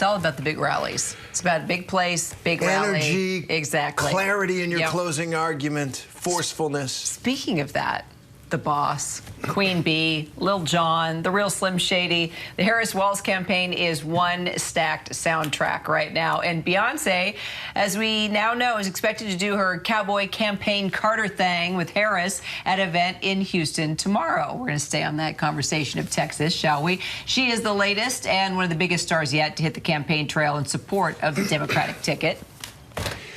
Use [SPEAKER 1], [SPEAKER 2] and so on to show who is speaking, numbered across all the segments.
[SPEAKER 1] It's all about the big rallies. It's about a big place, big rally.
[SPEAKER 2] Energy,
[SPEAKER 1] exactly.
[SPEAKER 2] Clarity in your closing argument, forcefulness.
[SPEAKER 1] Speaking of that, the boss, Queen Bee, Lil Jon, the real Slim Shady. The Harris Walz campaign is one stacked soundtrack right now. And Beyonce, as we now know, is expected to do her cowboy campaign Carter thing with Harris at an event in Houston tomorrow. We're going to stay on that conversation of Texas, shall we? She is the latest and one of the biggest stars yet to hit the campaign trail in support of the Democratic ticket.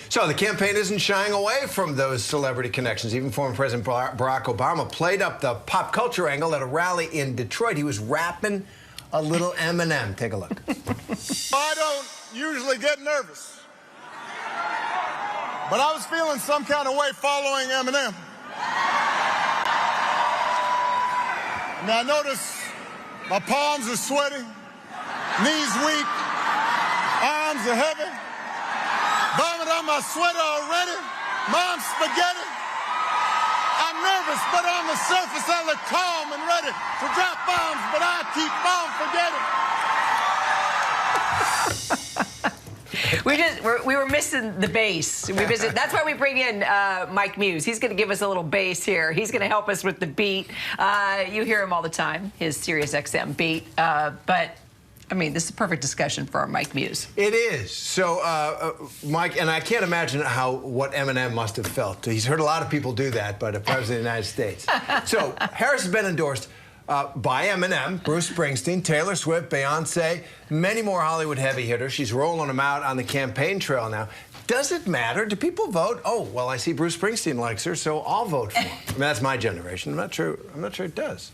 [SPEAKER 2] So the campaign isn't shying away from those celebrity connections. Even former President Barack Obama played up the pop culture angle at a rally in Detroit. He was rapping a little Eminem. Take a look.
[SPEAKER 3] I don't usually get nervous, but I was feeling some kind of way following Eminem. Now I notice my palms are sweaty, knees weak, arms are heavy. Vomit on my sweater already. Mom's spaghetti. I'm nervous, but on the surface I look calm and ready to drop bombs, but I keep on forgetting.
[SPEAKER 1] We were missing the bass. That's why we bring in Mike Muse. He's going to give us a little bass here. He's going to help us with the beat. You hear him all the time, his SiriusXM beat. But I mean, this is a perfect discussion for our Mike Muse.
[SPEAKER 2] It is. So, Mike, and I can't imagine what Eminem must have felt. He's heard a lot of people do that, but a president of the United States. So, Harris has been endorsed by Eminem, Bruce Springsteen, Taylor Swift, Beyonce, many more Hollywood heavy hitters. She's rolling them out on the campaign trail now. Does it matter? Do people vote? Oh, well, I see Bruce Springsteen likes her, so I'll vote for her. I mean, that's my generation. I'm not sure it does.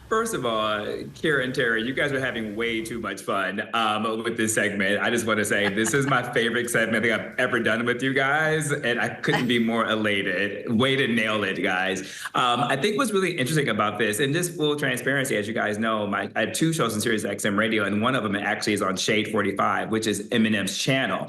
[SPEAKER 4] First of all, Kira and Terry, you guys are having way too much fun with this segment. I just want to say this is my favorite segment I think I've ever done with you guys, and I couldn't be more elated. Way to nail it, guys. I think what's really interesting about this, and just full transparency, as you guys know, I have two shows on SiriusXM Radio, and one of them actually is on Shade 45, which is Eminem's channel.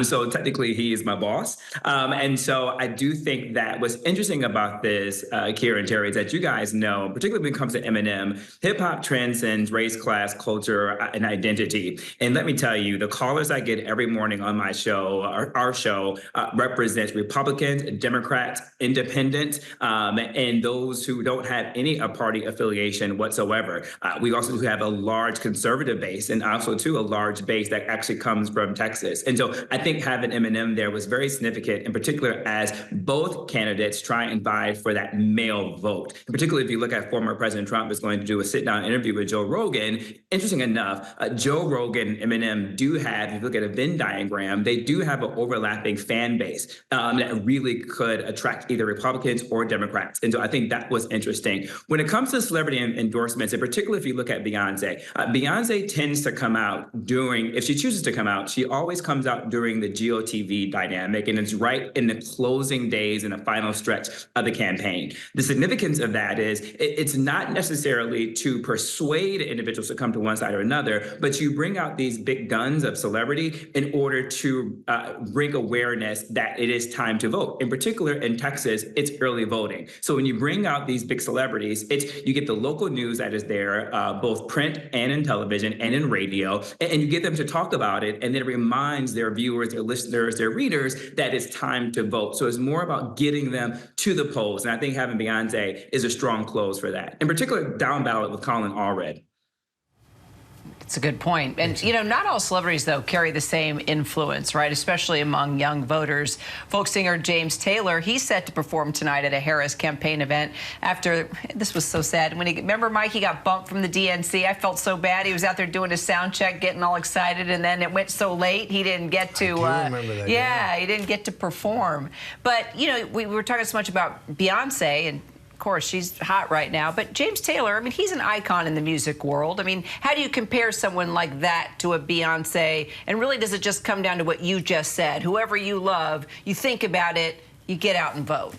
[SPEAKER 4] So technically, he is my boss. And so I do think that what's interesting about this, Kira and Terry, is that you guys know, particularly when it comes to Eminem, hip-hop transcends race, class, culture, and identity. And let me tell you, the callers I get every morning on my show, our show, represents Republicans, Democrats, Independents, and those who don't have any party affiliation whatsoever. We also do have a large conservative base, and also, too, a large base that actually comes from Texas. And so I think having Eminem there was very significant, in particular, as both candidates try and vie for that male vote. And particularly if you look at former President Trump is going to do a sit-down interview with Joe Rogan. Interesting enough, Joe Rogan and Eminem do have, if you look at a Venn diagram, they do have an overlapping fan base that really could attract either Republicans or Democrats. And so I think that was interesting. When it comes to celebrity endorsements, in particular, if you look at Beyonce, Beyonce tends to come out during, if she chooses to come out, she always comes out during the GOTV dynamic, and it's right in the closing days and the final stretch of the campaign. The significance of that is it's not necessarily to persuade individuals to come to one side or another, but you bring out these big guns of celebrity in order to bring awareness that it is time to vote. In particular, in Texas, it's early voting. So when you bring out these big celebrities, you get the local news that is there, both print and in television and in radio, and you get them to talk about it, and then it reminds their viewers, their listeners, their readers that it's time to vote. So it's more about getting them to the polls, and I think having Beyonce is a strong close for that. In particular, down ballot with Colin Allred.
[SPEAKER 1] It's a good point. And, you know, not all celebrities, though, carry the same influence, right, especially among young voters. Folk singer James Taylor, he's set to perform tonight at a Harris campaign event after, this was so sad, remember, Mike, he got bumped from the DNC. I felt so bad. He was out there doing his sound check, getting all excited, and then it went so late, he didn't get to,
[SPEAKER 2] I do remember that,
[SPEAKER 1] yeah, he didn't get to perform. But, you know, we were talking so much about Beyonce, and of course, she's hot right now. But James Taylor, I mean, he's an icon in the music world. I mean, how do you compare someone like that to a Beyonce? And really, does it just come down to what you just said? Whoever you love, you think about it, you get out and vote.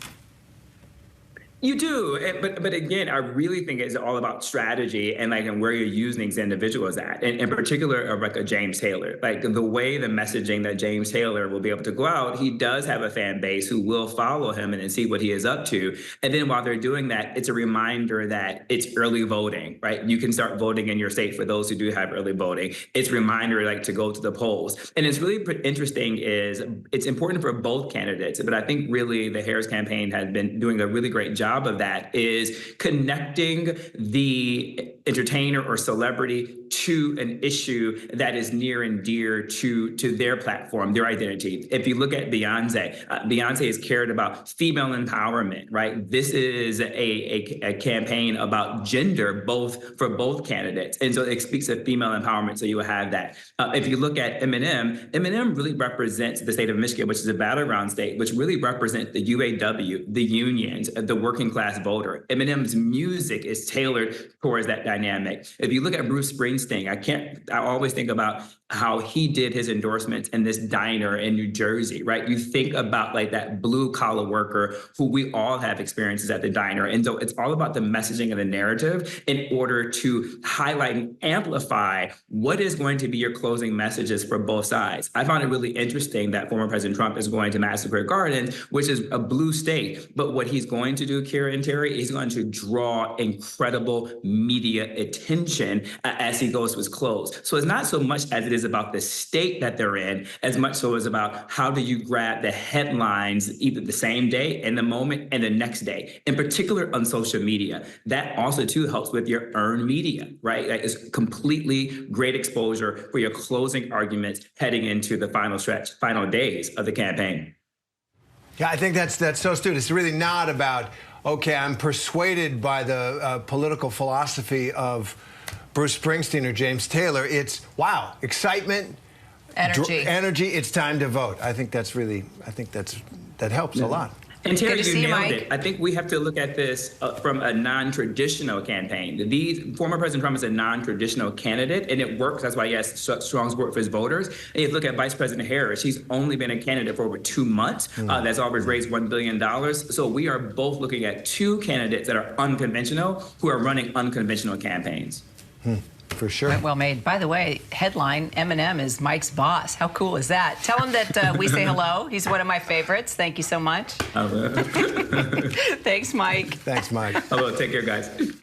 [SPEAKER 4] You do, but again, I really think it's all about strategy and and where you're using these individuals at. And in particular, like a James Taylor, like the way the messaging that James Taylor will be able to go out, he does have a fan base who will follow him and see what he is up to. And then while they're doing that, it's a reminder that it's early voting, right? You can start voting in your state for those who do have early voting. It's a reminder to go to the polls. And it's really interesting is it's important for both candidates, but I think really the Harris campaign has been doing a really great job of that, is connecting the entertainer or celebrity to an issue that is near and dear to their platform, their identity. If you look at Beyonce, Beyonce has cared about female empowerment, right? This is a campaign about gender, for both candidates. And so it speaks of female empowerment, so you will have that. If you look at Eminem really represents the state of Michigan, which is a battleground state, which really represents the UAW, the unions, the working class voter. Eminem's music is tailored towards that dynamic. If you look at Bruce Springsteen, I always think about how he did his endorsements in this diner in New Jersey, right? You think about that blue collar worker who we all have experiences at the diner. And so it's all about the messaging and the narrative in order to highlight and amplify what is going to be your closing messages for both sides. I found it really interesting that former President Trump is going to Madison Square Garden, which is a blue state. But what he's going to do, Kira and Terry, he's going to draw incredible media attention as he goes to his close. So it's not so much as it is about the state that they're in, as much so as about how do you grab the headlines either the same day, in the moment, and the next day, in particular on social media. That also too helps with your earned media, right? That is completely great exposure for your closing arguments heading into the final days of the campaign.
[SPEAKER 2] Yeah, I think that's so astute. It's really not about, okay, I'm persuaded by the political philosophy of Bruce Springsteen or James Taylor. It's, wow, excitement, energy, it's time to vote. I think that helps a lot.
[SPEAKER 4] And Terry, you nailed it. I think we have to look at this from a non-traditional campaign. Former President Trump is a non-traditional candidate, and it works. That's why he has strong support for his voters. And you look at Vice President Harris. She's only been a candidate for over 2 months. That's always raised $1 billion. So we are both looking at two candidates that are unconventional, who are running unconventional campaigns.
[SPEAKER 2] For sure.
[SPEAKER 1] Well made. By the way, headline, Eminem is Mike's boss. How cool is that? Tell him that we say hello. He's one of my favorites. Thank you so much. Thanks, Mike.
[SPEAKER 2] Thanks, Mike.
[SPEAKER 4] Hello. Take care, guys.